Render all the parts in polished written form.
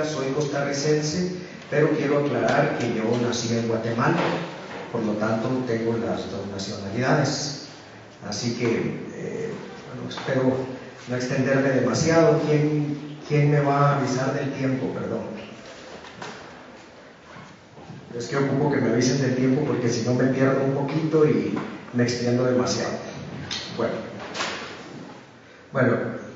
soy costarricense, pero quiero aclarar que yo nací en Guatemala, por lo tanto tengo las dos nacionalidades. Así que, bueno, espero no extenderme demasiado. ¿Quién me va a avisar del tiempo? Perdón. Es que ocupo que me avisen del tiempo porque si no me pierdo un poquito y me extiendo demasiado. Bueno,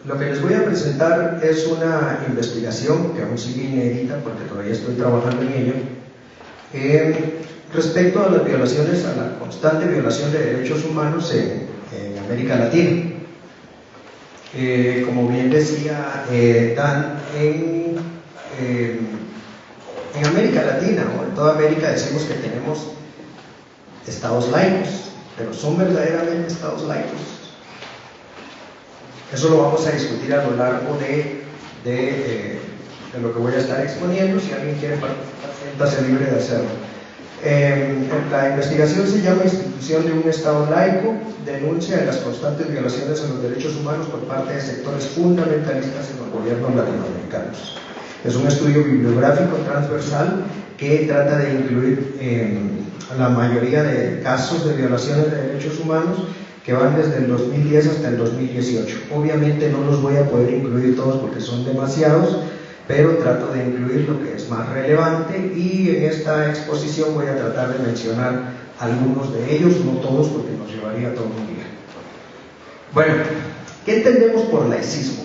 lo que les voy a presentar es una investigación que aún sigue inédita porque todavía estoy trabajando en ello, respecto a las violaciones, a la constante violación de derechos humanos en América Latina. Como bien decía Dan, en América Latina o en toda América decimos que tenemos estados laicos, pero ¿son verdaderamente estados laicos? Eso lo vamos a discutir a lo largo de lo que voy a estar exponiendo. Si alguien quiere participar, siéntase libre de hacerlo. La investigación se llama Institución de un Estado laico, denuncia de las constantes violaciones a los derechos humanos por parte de sectores fundamentalistas en los gobiernos latinoamericanos. Es un estudio bibliográfico transversal que trata de incluir la mayoría de casos de violaciones de derechos humanos que van desde el 2010 hasta el 2018. Obviamente no los voy a poder incluir todos porque son demasiados, pero trato de incluir lo que es más relevante y en esta exposición voy a tratar de mencionar algunos de ellos, no todos porque nos llevaría todo un día. Bueno, ¿qué entendemos por laicismo?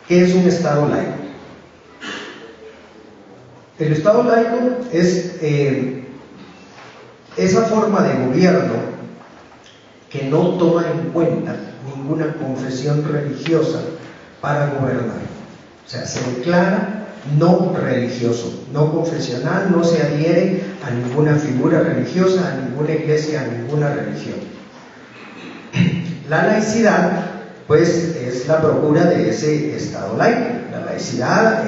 ¿Qué es un Estado laico? El Estado laico es esa forma de gobierno que no toma en cuenta ninguna confesión religiosa para gobernar. O sea, se declara no religioso, no confesional, no se adhiere a ninguna figura religiosa, a ninguna iglesia, a ninguna religión. La laicidad, pues, es la procura de ese Estado laico. La laicidad,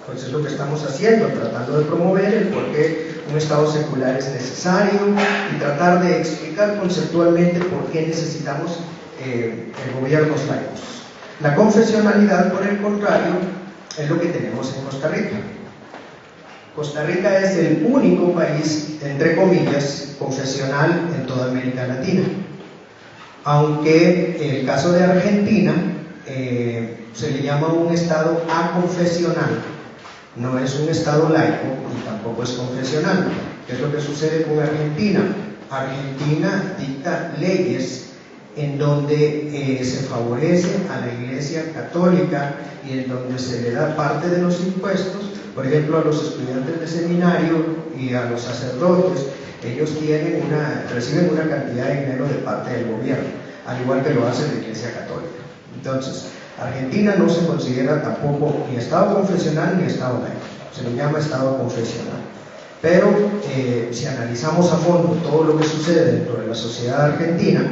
pues, es lo que estamos haciendo, tratando de promover el por qué un Estado secular es necesario y tratar de explicar conceptualmente por qué necesitamos gobiernos laicos. La confesionalidad, por el contrario, es lo que tenemos en Costa Rica. Costa Rica es el único país, entre comillas, confesional en toda América Latina. Aunque en el caso de Argentina se le llama un Estado aconfesional. No es un Estado laico y tampoco es confesional. ¿Qué es lo que sucede con Argentina? Argentina dicta leyes en donde se favorece a la Iglesia Católica y en donde se le da parte de los impuestos, por ejemplo, a los estudiantes de seminario y a los sacerdotes. Ellos reciben una cantidad de dinero de parte del gobierno, al igual que lo hace la Iglesia Católica. Entonces, Argentina no se considera tampoco ni Estado confesional ni Estado laico, se le llama Estado confesional. Pero si analizamos a fondo todo lo que sucede dentro de la sociedad argentina,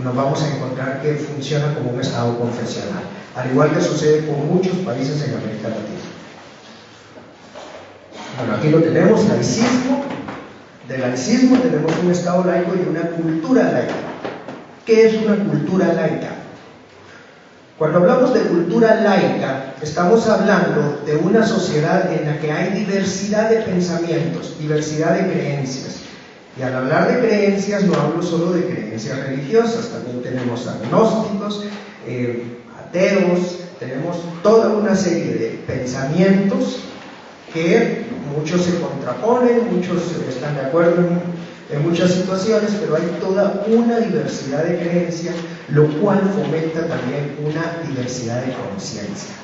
nos vamos a encontrar que funciona como un Estado confesional, al igual que sucede con muchos países en América Latina. Bueno, aquí lo tenemos, laicismo. De laicismo tenemos un Estado laico y una cultura laica. ¿Qué es una cultura laica? Cuando hablamos de cultura laica, estamos hablando de una sociedad en la que hay diversidad de pensamientos, diversidad de creencias. Y al hablar de creencias no hablo solo de creencias religiosas, también tenemos agnósticos, ateos, tenemos toda una serie de pensamientos que muchos se contraponen, muchos están de acuerdo en muchas situaciones, pero hay toda una diversidad de creencias, lo cual fomenta también una diversidad de conciencia.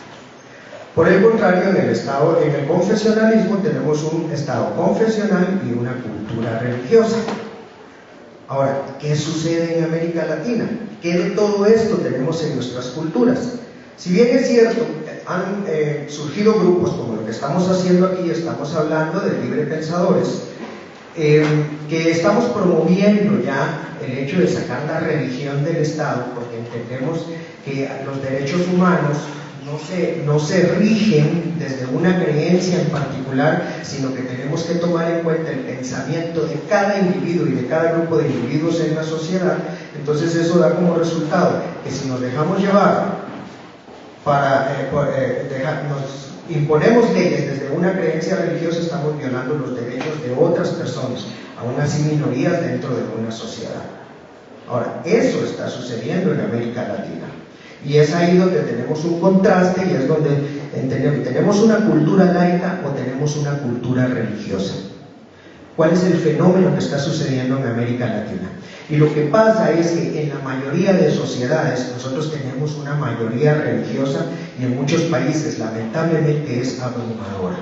Por el contrario, en el confesionalismo tenemos un Estado confesional y una cultura religiosa. Ahora, ¿qué sucede en América Latina? ¿Qué de todo esto tenemos en nuestras culturas? Si bien es cierto, han surgido grupos como lo que estamos haciendo aquí, estamos hablando de libre pensadores, que estamos promoviendo ya el hecho de sacar la religión del Estado, porque entendemos que los derechos humanos no se rigen desde una creencia en particular, sino que tenemos que tomar en cuenta el pensamiento de cada individuo y de cada grupo de individuos en la sociedad. Entonces eso da como resultado que si nos dejamos llevar imponemos leyes desde una creencia religiosa, estamos violando los derechos de otras personas, aún así minorías dentro de una sociedad. Ahora, eso está sucediendo en América Latina. Y es ahí donde tenemos un contraste y es donde tenemos una cultura laica o tenemos una cultura religiosa. ¿Cuál es el fenómeno que está sucediendo en América Latina? Y lo que pasa es que en la mayoría de sociedades nosotros tenemos una mayoría religiosa y en muchos países lamentablemente es abrumadora.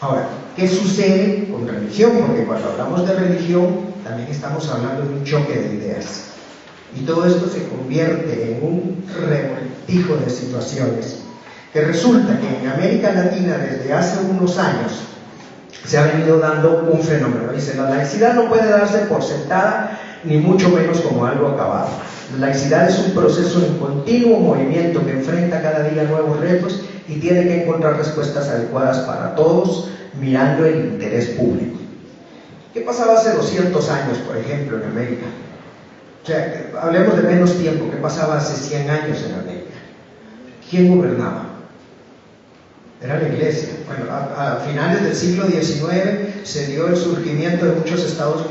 Ahora, ¿qué sucede con religión? Porque cuando hablamos de religión también estamos hablando de un choque de ideas. Y todo esto se convierte en un revoltijo de situaciones que resulta que en América Latina desde hace unos años se ha venido dando un fenómeno. Dice, la laicidad no puede darse por sentada, ni mucho menos como algo acabado. La laicidad es un proceso en continuo movimiento que enfrenta cada día nuevos retos y tiene que encontrar respuestas adecuadas para todos, mirando el interés público. ¿Qué pasaba hace 200 años, por ejemplo, en América? O sea, hablemos de menos tiempo. ¿Qué pasaba hace 100 años en América? ¿Quién gobernaba? Era la iglesia. Bueno, a finales del siglo XIX se dio el surgimiento de muchos estados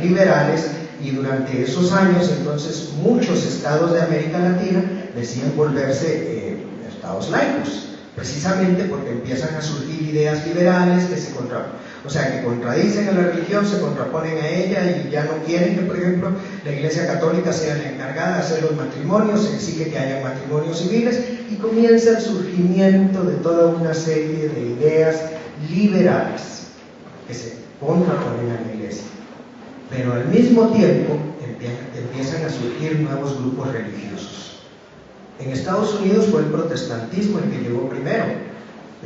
liberales y durante esos años entonces muchos estados de América Latina deciden volverse estados laicos, precisamente porque empiezan a surgir ideas liberales que contradicen a la religión, se contraponen a ella y ya no quieren que, por ejemplo, la Iglesia Católica sea la encargada de hacer los matrimonios, se exige que haya matrimonios civiles y comienza el surgimiento de toda una serie de ideas liberales que se contraponen a la Iglesia. Pero al mismo tiempo empiezan a surgir nuevos grupos religiosos. En Estados Unidos fue el protestantismo el que llegó primero.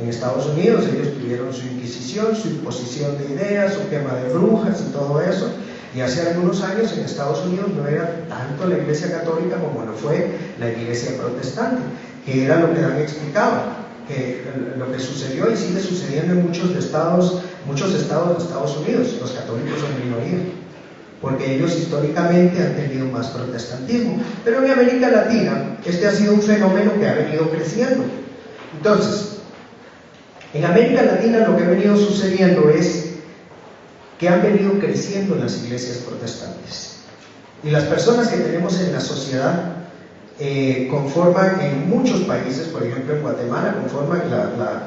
En Estados Unidos ellos tuvieron su inquisición, su imposición de ideas, su quema de brujas y todo eso. Y hace algunos años en Estados Unidos no era tanto la Iglesia Católica como lo fue la Iglesia Protestante, que era lo que han explicado, que lo que sucedió y sigue sucediendo en muchos estados de Estados Unidos. Los católicos son minoría, porque ellos históricamente han tenido más protestantismo. Pero en América Latina este ha sido un fenómeno que ha venido creciendo. Entonces, en América Latina lo que ha venido sucediendo es que han venido creciendo las iglesias protestantes. Y las personas que tenemos en la sociedad conforman en muchos países, por ejemplo en Guatemala, conforman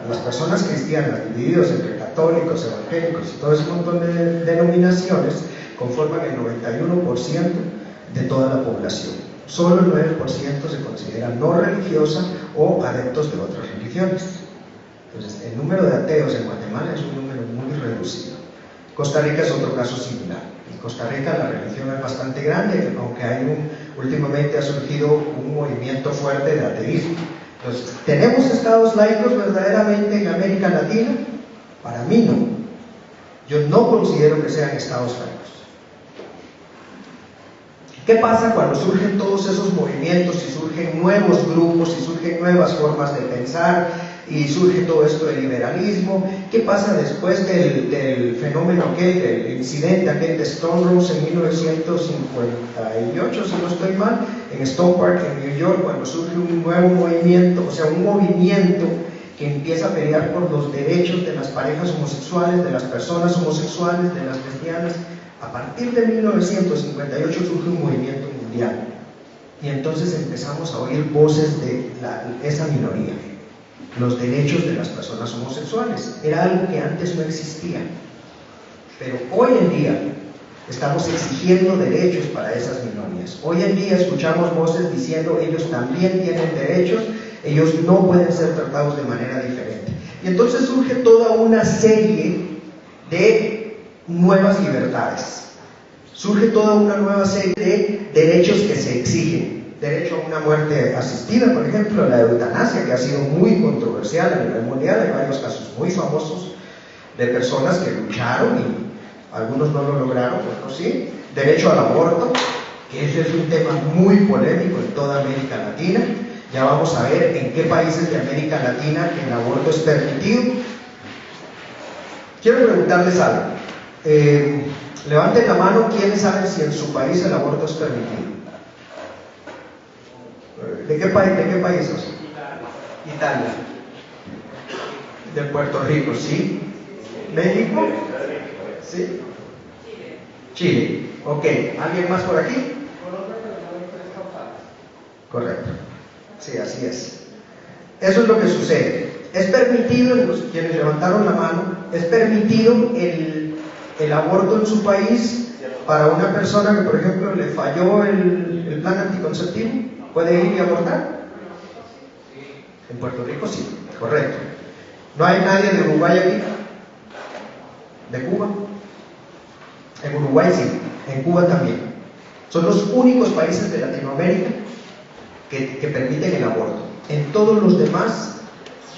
las personas cristianas, divididos entre católicos, evangélicos y todo ese montón de denominaciones, conforman el 91% de toda la población. Solo el 9% se considera no religiosa o adeptos de otras religiones. Entonces, el número de ateos en Guatemala es un número muy reducido. Costa Rica es otro caso similar. En Costa Rica la religión es bastante grande, aunque últimamente ha surgido un movimiento fuerte de ateísmo. Entonces, ¿tenemos estados laicos verdaderamente en América Latina? Para mí no. Yo no considero que sean estados laicos. ¿Qué pasa cuando surgen todos esos movimientos y surgen nuevos grupos y surgen nuevas formas de pensar y surge todo esto del liberalismo? ¿Qué pasa después del fenómeno aquel, del incidente aquel de Stonewall en 1958, si no estoy mal, en Stone Park, en New York, cuando surge un nuevo movimiento, o sea, un movimiento que empieza a pelear por los derechos de las parejas homosexuales, de las personas homosexuales, de las lesbianas? A partir de 1958 surge un movimiento mundial y entonces empezamos a oír voces de esa minoría, los derechos de las personas homosexuales. Era algo que antes no existía, pero hoy en día estamos exigiendo derechos para esas minorías. Hoy en día escuchamos voces diciendo ellos también tienen derechos, ellos no pueden ser tratados de manera diferente. Y entonces surge toda una serie de nuevas libertades, surge toda una nueva serie de derechos que se exigen. Derecho a una muerte asistida, por ejemplo, la eutanasia, que ha sido muy controversial a nivel mundial. Hay varios casos muy famosos de personas que lucharon y algunos no lo lograron, otros sí. Derecho al aborto, que ese es un tema muy polémico en toda América Latina. Ya vamos a ver en qué países de América Latina el aborto es permitido. Quiero preguntarles algo. Levanten la mano quienes saben si en su país el aborto es permitido. ¿De qué país sos? Italia. De Puerto Rico, ¿sí? ¿México? ¿Sí? Chile. Ok, ¿alguien más por aquí? Correcto. Sí, así es. Eso es lo que sucede. Es permitido, los quienes levantaron la mano, es permitido el aborto en su país para una persona que, por ejemplo, le falló el plan anticonceptivo. ¿Puede ir y abortar? En Puerto Rico sí, correcto. ¿No hay nadie de Uruguay aquí? ¿De Cuba? En Uruguay sí, en Cuba también. Son los únicos países de Latinoamérica que permiten el aborto. En todos los demás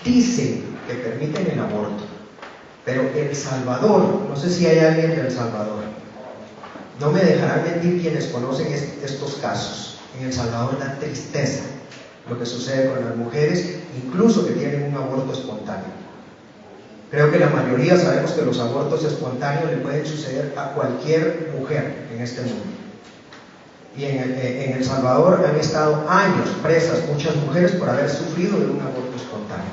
dicen que permiten el aborto. Pero El Salvador, no sé si hay alguien de El Salvador, no me dejarán mentir quienes conocen estos casos. En El Salvador da tristeza lo que sucede con las mujeres, incluso que tienen un aborto espontáneo. Creo que la mayoría sabemos que los abortos espontáneos le pueden suceder a cualquier mujer en este mundo. Y en El Salvador han estado años presas muchas mujeres por haber sufrido de un aborto espontáneo.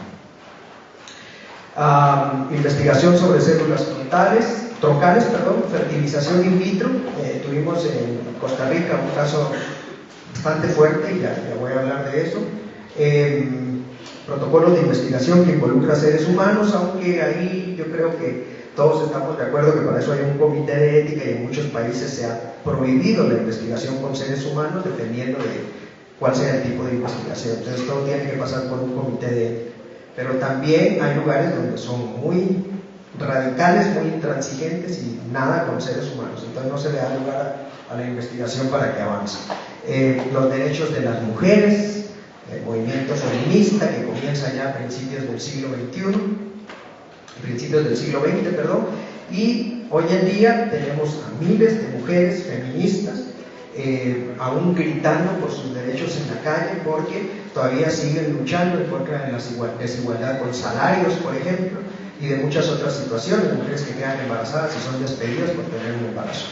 Investigación sobre células troncales, fertilización in vitro. Tuvimos en Costa Rica un caso bastante fuerte, y ya voy a hablar de eso. Protocolos de investigación que involucra seres humanos, aunque ahí yo creo que todos estamos de acuerdo que para eso hay un comité de ética, y en muchos países se ha prohibido la investigación con seres humanos dependiendo de cuál sea el tipo de investigación. Entonces todo tiene que pasar por un comité de ética. Pero también hay lugares donde son muy radicales, muy intransigentes, y nada con seres humanos. Entonces no se le da lugar a la investigación para que avance. Los derechos de las mujeres, el movimiento feminista que comienza ya a principios del siglo XX, y hoy en día tenemos a miles de mujeres feministas aún gritando por sus derechos en la calle, porque todavía siguen luchando en contra de la desigualdad con salarios, por ejemplo, y de muchas otras situaciones, de mujeres que quedan embarazadas y son despedidas por tener un embarazo,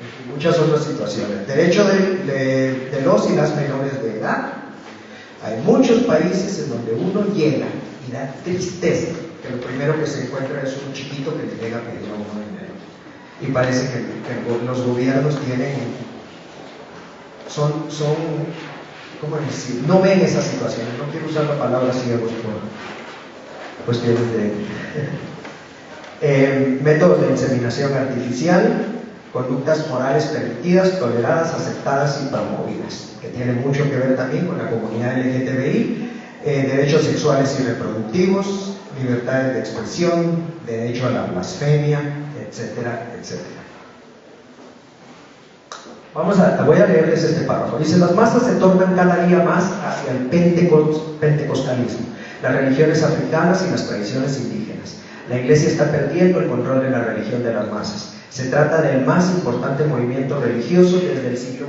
y muchas otras situaciones. Derecho de los y las menores de edad. Hay muchos países en donde uno llega y da tristeza que lo primero que se encuentra es un chiquito que le llega a pedir a uno dinero, y parece que los gobiernos ¿cómo decir? No ven esas situaciones. No quiero usar la palabra ciegos por cuestiones de métodos de inseminación artificial, conductas morales permitidas, toleradas, aceptadas y promovidas, que tiene mucho que ver también con la comunidad LGTBI, derechos sexuales y reproductivos, libertades de expresión, derecho a la blasfemia, etcétera, etcétera. Voy a leerles este párrafo. Dice: las masas se tornan cada día más hacia el pentecostalismo, las religiones africanas y las tradiciones indígenas. La Iglesia está perdiendo el control de la religión de las masas. Se trata del más importante movimiento religioso desde el siglo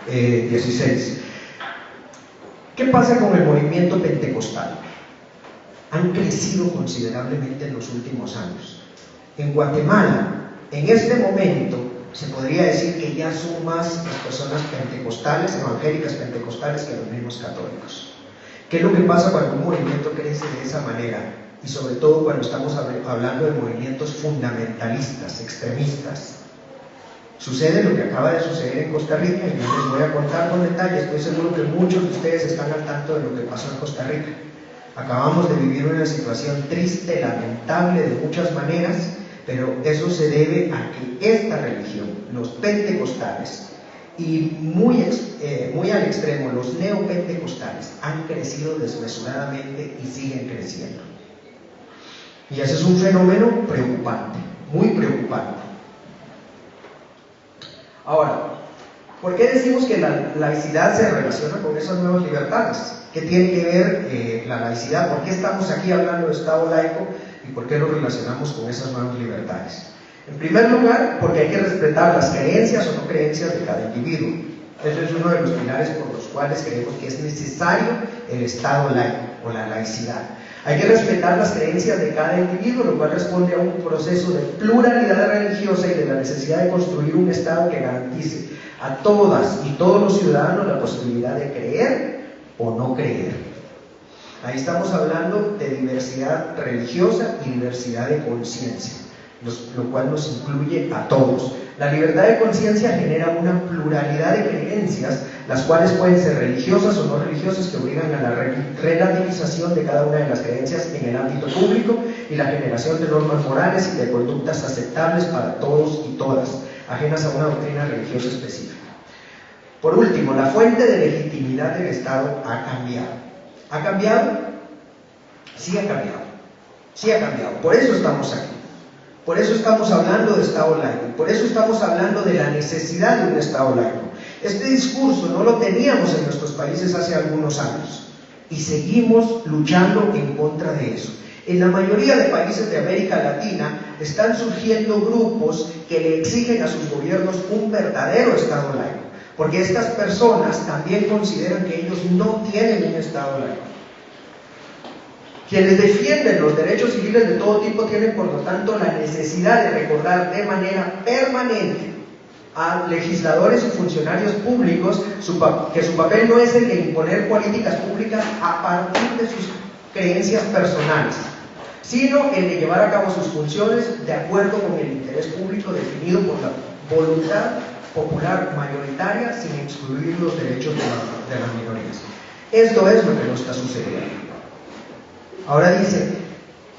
XVI. ¿Qué pasa con el movimiento pentecostal? Han crecido considerablemente en los últimos años. En Guatemala, en este momento, se podría decir que ya son más las personas pentecostales, evangélicas pentecostales, que los mismos católicos. ¿Qué es lo que pasa cuando un movimiento crece de esa manera? Y sobre todo cuando estamos hablando de movimientos fundamentalistas, extremistas. Sucede lo que acaba de suceder en Costa Rica, y yo les voy a contar con detalle. Estoy seguro que muchos de ustedes están al tanto de lo que pasó en Costa Rica. Acabamos de vivir una situación triste, lamentable de muchas maneras, pero eso se debe a que esta religión, los pentecostales, y muy al extremo los neopentecostales, han crecido desmesuradamente y siguen creciendo. Y ese es un fenómeno preocupante, muy preocupante. Ahora, ¿por qué decimos que la laicidad se relaciona con esas nuevas libertades? ¿Qué tiene que ver la laicidad? ¿Por qué estamos aquí hablando de Estado laico? ¿Y por qué lo relacionamos con esas nuevas libertades? En primer lugar, porque hay que respetar las creencias o no creencias de cada individuo. Ese es uno de los pilares por los cuales creemos que es necesario el Estado laico o la laicidad. Hay que respetar las creencias de cada individuo, lo cual responde a un proceso de pluralidad religiosa y de la necesidad de construir un Estado que garantice a todas y todos los ciudadanos la posibilidad de creer o no creer. Ahí estamos hablando de diversidad religiosa y diversidad de conciencia, lo cual nos incluye a todos. La libertad de conciencia genera una pluralidad de creencias, las cuales pueden ser religiosas o no religiosas, que obligan a la relativización de cada una de las creencias en el ámbito público y la generación de normas morales y de conductas aceptables para todos y todas, ajenas a una doctrina religiosa específica. Por último, la fuente de legitimidad del Estado ha cambiado. ¿Ha cambiado? Sí ha cambiado. Sí ha cambiado. Por eso estamos aquí. Por eso estamos hablando de Estado laico. Por eso estamos hablando de la necesidad de un Estado laico. Este discurso no lo teníamos en nuestros países hace algunos años. Y seguimos luchando en contra de eso. En la mayoría de países de América Latina están surgiendo grupos que le exigen a sus gobiernos un verdadero Estado laico. Porque estas personas también consideran que ellos no tienen un Estado laico. Quienes defienden los derechos civiles de todo tipo tienen, por lo tanto, la necesidad de recordar de manera permanente a legisladores y funcionarios públicos que su papel no es el de imponer políticas públicas a partir de sus creencias personales, sino el de llevar a cabo sus funciones de acuerdo con el interés público definido por la voluntad popular mayoritaria, sin excluir los derechos de las minorías. Esto es lo que no está sucediendo. Ahora dice,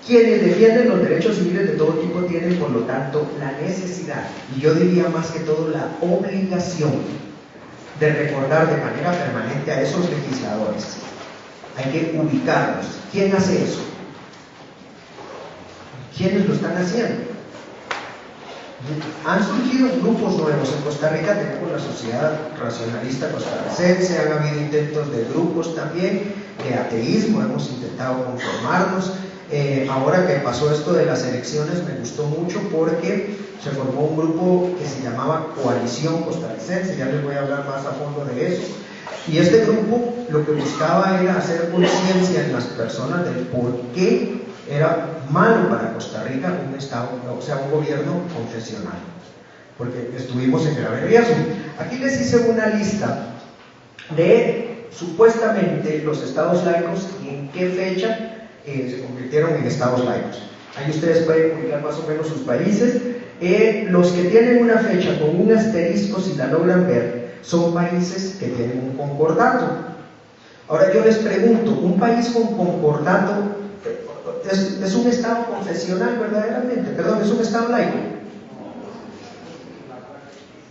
quienes defienden los derechos civiles de todo tipo tienen, por lo tanto, la necesidad, y yo diría más que todo la obligación, de recordar de manera permanente a esos legisladores. Hay que ubicarlos. ¿Quién hace eso? ¿Quiénes lo están haciendo? Han surgido grupos nuevos. En Costa Rica tenemos la Sociedad Racionalista Costarricense, han habido intentos de grupos también, de ateísmo, hemos intentado conformarnos. Ahora que pasó esto de las elecciones me gustó mucho porque se formó un grupo que se llamaba Coalición Costarricense, ya les voy a hablar más a fondo de eso. Y este grupo lo que buscaba era hacer conciencia en las personas del por qué era malo para Costa Rica un Estado, o sea, un gobierno confesional, porque estuvimos en grave riesgo. Aquí les hice una lista de supuestamente los estados laicos y en qué fecha se convirtieron en estados laicos. Ahí ustedes pueden ubicar más o menos sus países. Los que tienen una fecha con un asterisco, si la logran ver, son países que tienen un concordato. Ahora yo les pregunto, ¿un país con concordato es un estado confesional verdaderamente? Perdón, ¿es un estado laico?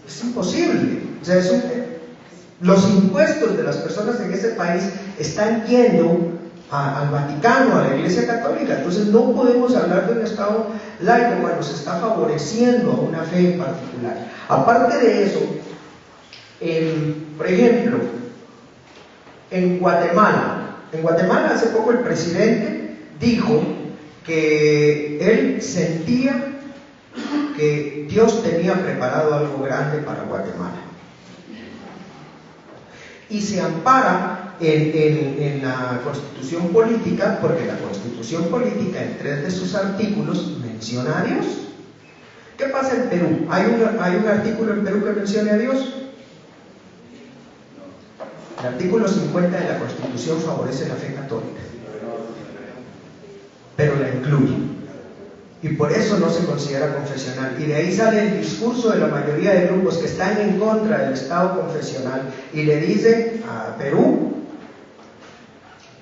Es imposible. O sea, los impuestos de las personas en ese país están yendo al Vaticano, a la Iglesia Católica. Entonces no podemos hablar de un estado laico cuando se está favoreciendo a una fe en particular. Aparte de eso, por ejemplo, en Guatemala hace poco el presidente dijo que él sentía que Dios tenía preparado algo grande para Guatemala y se ampara en la Constitución Política, porque la Constitución Política en 3 de sus artículos menciona a Dios. ¿Qué pasa en Perú? ¿Hay un artículo en Perú que mencione a Dios? El artículo 50 de la Constitución favorece la fe católica, pero la incluye, y por eso no se considera confesional. Y de ahí sale el discurso de la mayoría de grupos que están en contra del Estado confesional y le dicen a Perú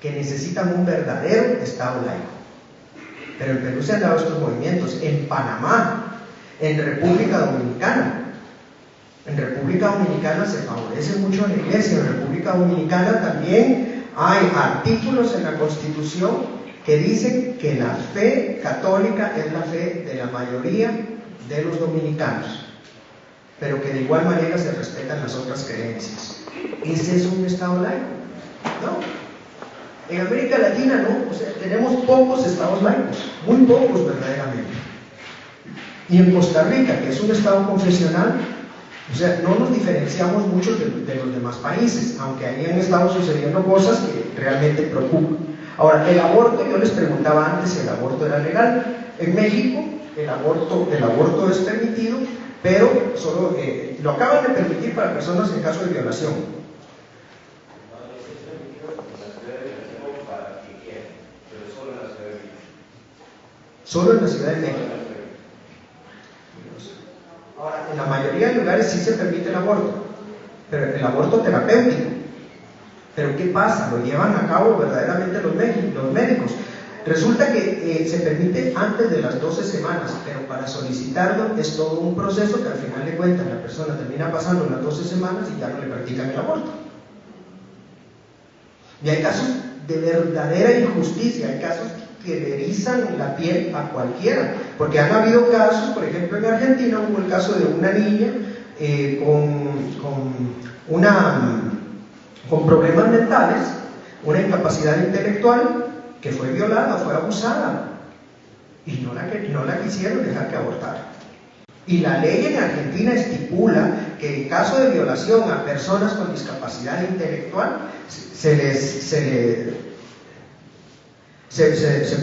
que necesitan un verdadero Estado laico. Pero en Perú se han dado estos movimientos, en Panamá, en República Dominicana. En República Dominicana se favorece mucho a la Iglesia. En República Dominicana también hay artículos en la Constitución que dicen que la fe católica es la fe de la mayoría de los dominicanos, pero que de igual manera se respetan las otras creencias. ¿Ese es un Estado laico? No. En América Latina no, o sea, tenemos pocos estados laicos, muy pocos verdaderamente. Y en Costa Rica, que es un estado confesional, o sea, no nos diferenciamos mucho de los demás países, aunque ahí han estado sucediendo cosas que realmente preocupan. Ahora, el aborto, yo les preguntaba antes si el aborto era legal. En México, el aborto es permitido, pero solo lo acaban de permitir para personas en caso de violación. solo en la Ciudad de México. Ahora, en la mayoría de lugares sí se permite el aborto, pero el aborto terapéutico. Pero ¿qué pasa? Lo llevan a cabo verdaderamente los médicos. Resulta que se permite antes de las 12 semanas, pero para solicitarlo es todo un proceso que al final de cuentas la persona termina pasando las 12 semanas y ya no le practican el aborto. Y hay casos de verdadera injusticia, hay casos que le erizan la piel a cualquiera, porque han habido casos, por ejemplo en Argentina hubo el caso de una niña con problemas mentales, una incapacidad intelectual, que fue violada, fue abusada, y no la quisieron dejar que abortara. Y la ley en Argentina estipula que en caso de violación a personas con discapacidad intelectual se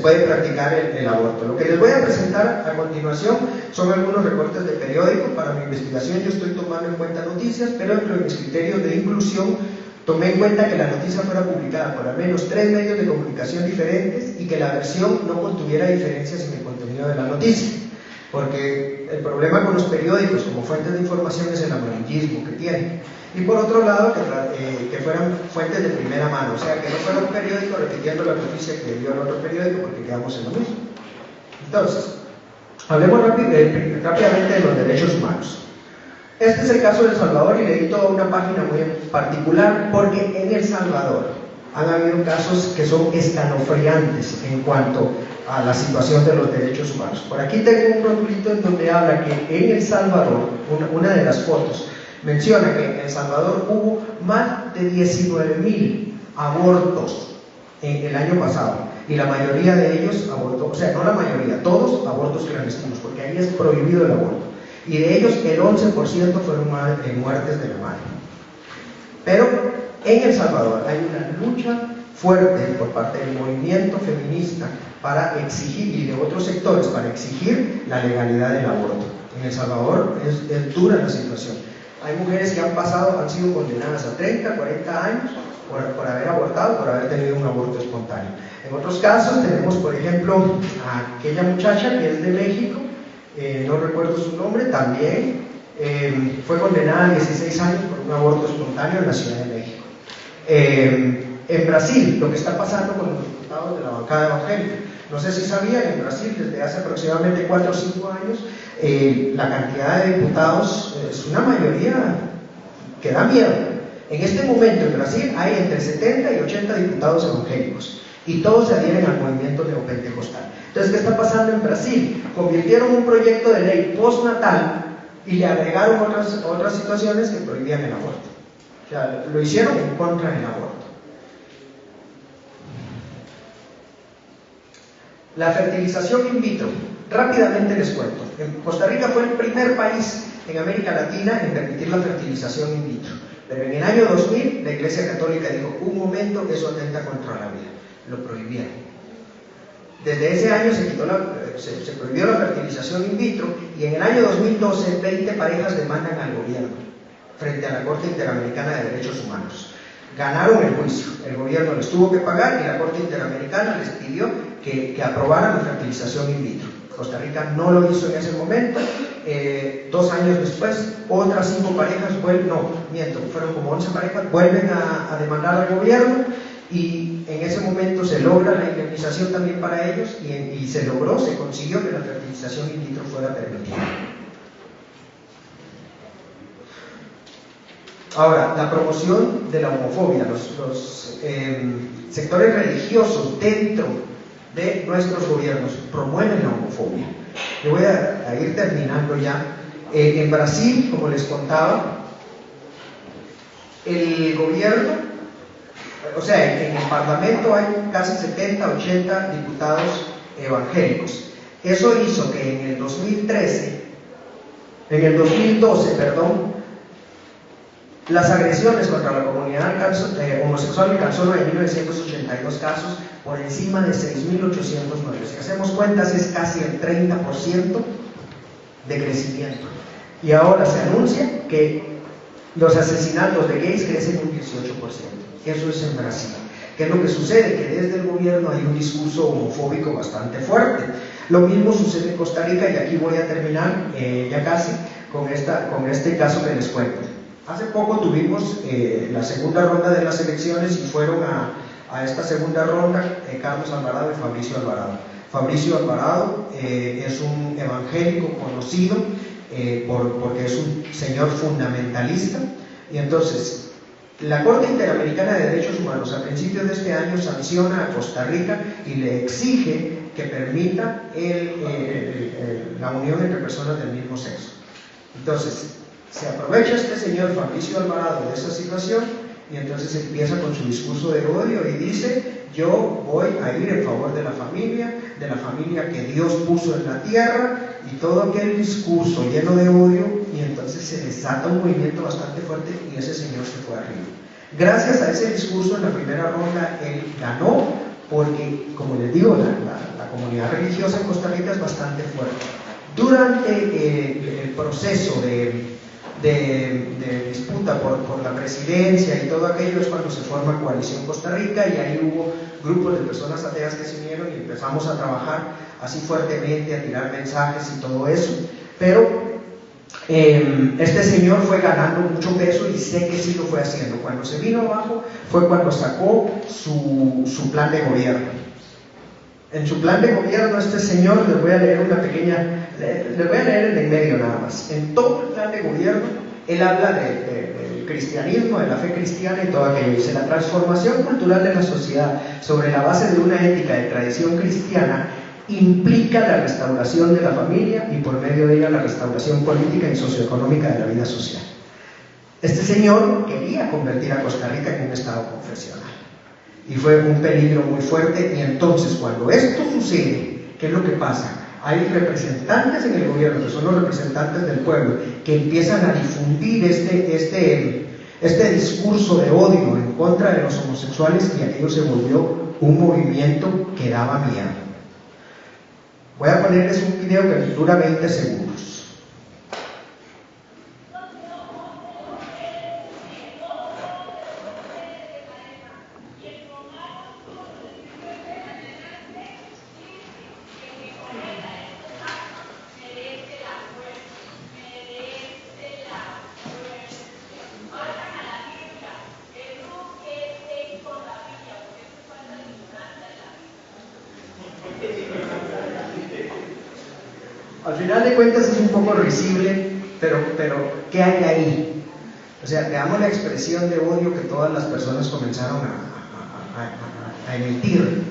puede practicar el aborto. Lo que les voy a presentar a continuación son algunos recortes de periódico. Para mi investigación yo estoy tomando en cuenta noticias, pero dentro de mis criterios de inclusión tomé en cuenta que la noticia fuera publicada por al menos 3 medios de comunicación diferentes y que la versión no contuviera diferencias en el contenido de la noticia, porque el problema con los periódicos como fuentes de información es el amarillismo que tienen. Y por otro lado, que fueran fuentes de primera mano, o sea, que no fuera un periódico repitiendo la noticia que dio el otro periódico, porque quedamos en lo mismo. Entonces, hablemos rápidamente de los derechos humanos. Este es el caso de El Salvador y leí toda una página muy particular porque en El Salvador han habido casos que son escalofriantes en cuanto a la situación de los derechos humanos. Por aquí tengo un rotulito en donde habla que en El Salvador, una de las fotos, menciona que en El Salvador hubo más de 19,000 abortos en el año pasado y la mayoría de ellos abortos, o sea, no la mayoría, todos abortos clandestinos, porque ahí es prohibido el aborto. Y de ellos el 11% fueron muertes de la madre. Pero en El Salvador hay una lucha fuerte por parte del movimiento feminista para exigir, y de otros sectores, para exigir la legalidad del aborto. En El Salvador es dura la situación. Hay mujeres que han sido condenadas a 30, 40 años por haber abortado, por haber tenido un aborto espontáneo. En otros casos tenemos, por ejemplo, a aquella muchacha que es de México, no recuerdo su nombre, también fue condenada a 16 años por un aborto espontáneo en la Ciudad de México. En Brasil, lo que está pasando con los diputados de la bancada evangélica, no sé si sabían, en Brasil desde hace aproximadamente 4 o 5 años, la cantidad de diputados es una mayoría que da miedo. En este momento en Brasil hay entre 70 y 80 diputados evangélicos y todos se adhieren al movimiento neopentecostal. Entonces, ¿qué está pasando en Brasil? Convirtieron un proyecto de ley postnatal y le agregaron otras situaciones que prohibían el aborto. O sea, lo hicieron en contra del aborto. La fertilización in vitro. Rápidamente les cuento. Costa Rica fue el primer país en América Latina en permitir la fertilización in vitro. Pero en el año 2000 la Iglesia Católica dijo, un momento, eso atenta contra la vida. Lo prohibieron. Desde ese año se prohibió la fertilización in vitro y en el año 2012 20 parejas demandan al gobierno frente a la Corte Interamericana de Derechos Humanos. Ganaron el juicio, el gobierno les tuvo que pagar y la Corte Interamericana les pidió que aprobaran la fertilización in vitro. Costa Rica no lo hizo en ese momento. 2 años después, otras 5 parejas fueron como 11 parejas, vuelven a demandar al gobierno y en ese momento se logra la indemnización también para ellos y se consiguió que la fertilización in vitro fuera permitida. Ahora, la promoción de la homofobia, los sectores religiosos dentro de nuestros gobiernos promueven la homofobia. Yo voy a ir terminando ya. En Brasil, como les contaba, el gobierno, o sea, en el Parlamento hay casi 70, 80 diputados evangélicos. Eso hizo que en el 2012, las agresiones contra la comunidad homosexual alcanzó 9.982 casos, por encima de 6.809. Si hacemos cuentas, es casi el 30% de crecimiento. Y ahora se anuncia que los asesinatos de gays crecen un 18%. Eso es en Brasil. ¿Qué es lo que sucede? Que desde el gobierno hay un discurso homofóbico bastante fuerte. Lo mismo sucede en Costa Rica, y aquí voy a terminar ya casi con este caso que les cuento. Hace poco tuvimos la segunda ronda de las elecciones y fueron a esta segunda ronda Carlos Alvarado y Fabricio Alvarado. Fabricio Alvarado es un evangélico conocido porque es un señor fundamentalista, y entonces la Corte Interamericana de Derechos Humanos a principios de este año sanciona a Costa Rica y le exige que permita la unión entre personas del mismo sexo. Entonces se aprovecha este señor Fabricio Alvarado de esa situación, y entonces empieza con su discurso de odio y dice: yo voy a ir en favor de la familia que Dios puso en la tierra, y todo aquel discurso lleno de odio, y entonces se desata un movimiento bastante fuerte y ese señor se fue arriba. Gracias a ese discurso en la primera ronda él ganó, porque, como les digo, la comunidad religiosa en Costa Rica es bastante fuerte. Durante el proceso de disputa por la presidencia y todo aquello es cuando se forma Coalición Costa Rica, y ahí hubo grupos de personas ateas que se unieron y empezamos a trabajar así fuertemente, a tirar mensajes y todo eso. Pero este señor fue ganando mucho peso, y sé que sí lo fue haciendo. Cuando se vino abajo fue cuando sacó su plan de gobierno. En su plan de gobierno, este señor, les voy a leer les voy a leer el en medio nada más. En todo el plan de gobierno, él habla del cristianismo, de la fe cristiana y todo aquello. Dice: la transformación cultural de la sociedad sobre la base de una ética de tradición cristiana implica la restauración de la familia, y por medio de ella la restauración política y socioeconómica de la vida social. Este señor quería convertir a Costa Rica en un estado confesional, y fue un peligro muy fuerte. Y entonces, cuando esto sucede, ¿qué es lo que pasa? Hay representantes en el gobierno, que son los representantes del pueblo, que empiezan a difundir este discurso de odio en contra de los homosexuales, y aquello se volvió un movimiento que daba miedo. Voy a ponerles un video que dura 20 segundos. Al final de cuentas es un poco risible, pero ¿qué hay ahí? O sea, veamos la expresión de odio que todas las personas comenzaron a emitir.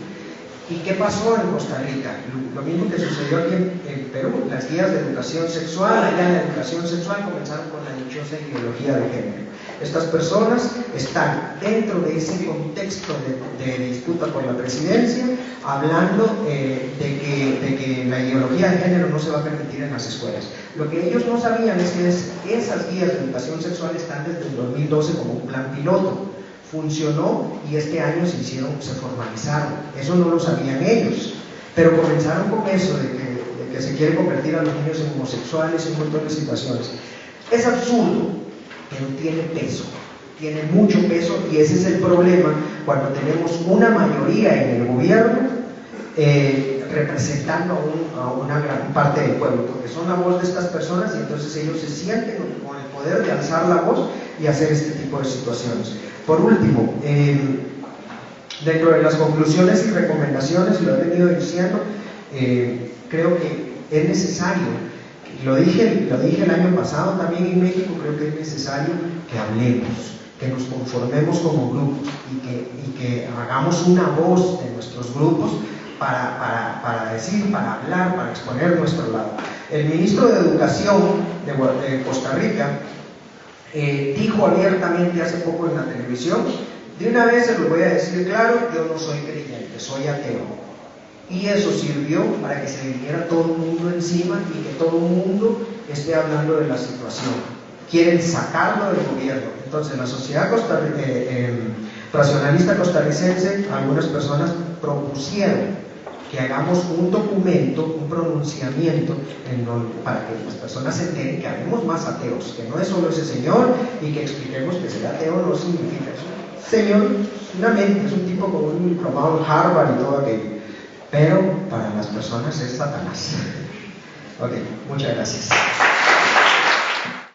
¿Y qué pasó en Costa Rica? Lo mismo que sucedió aquí en Perú. Las guías de educación sexual, allá en la educación sexual comenzaron con la dichosa ideología de género. Estas personas están dentro de ese contexto de disputa por la presidencia, hablando de que la ideología de género no se va a permitir en las escuelas. Lo que ellos no sabían es que esas guías de educación sexual están desde el 2012 como un plan piloto. Funcionó, y este año se formalizaron. Eso no lo sabían ellos, pero comenzaron con eso de que se quiere convertir a los niños en homosexuales y un montón de situaciones. Es absurdo, pero tiene peso, tiene mucho peso, y ese es el problema cuando tenemos una mayoría en el gobierno representando a una gran parte del pueblo, porque son la voz de estas personas, y entonces ellos se sienten con el poder de alzar la voz y hacer este tipo de situaciones. Por último, dentro de las conclusiones y recomendaciones, lo he venido diciendo, creo que es necesario, lo dije el año pasado también en México, creo que es necesario que hablemos, que nos conformemos como grupos, y que hagamos una voz de nuestros grupos para decir, para hablar, para exponer nuestro lado. El ministro de Educación de Costa Rica dijo abiertamente hace poco en la televisión: de una vez se lo voy a decir claro, yo no soy creyente, soy ateo. Y eso sirvió para que se viniera todo el mundo encima, y que todo el mundo esté hablando de la situación. Quieren sacarlo del gobierno. Entonces la sociedad racionalista costarricense, algunas personas propusieron que hagamos un documento, un pronunciamiento para que las personas se enteren que habemos más ateos, que no es solo ese señor y que expliquemos que ser ateo no significa eso. Señor, una mente, es un tipo con un diplomado en Harvard y todo aquello, pero para las personas es Satanás. Ok, muchas gracias.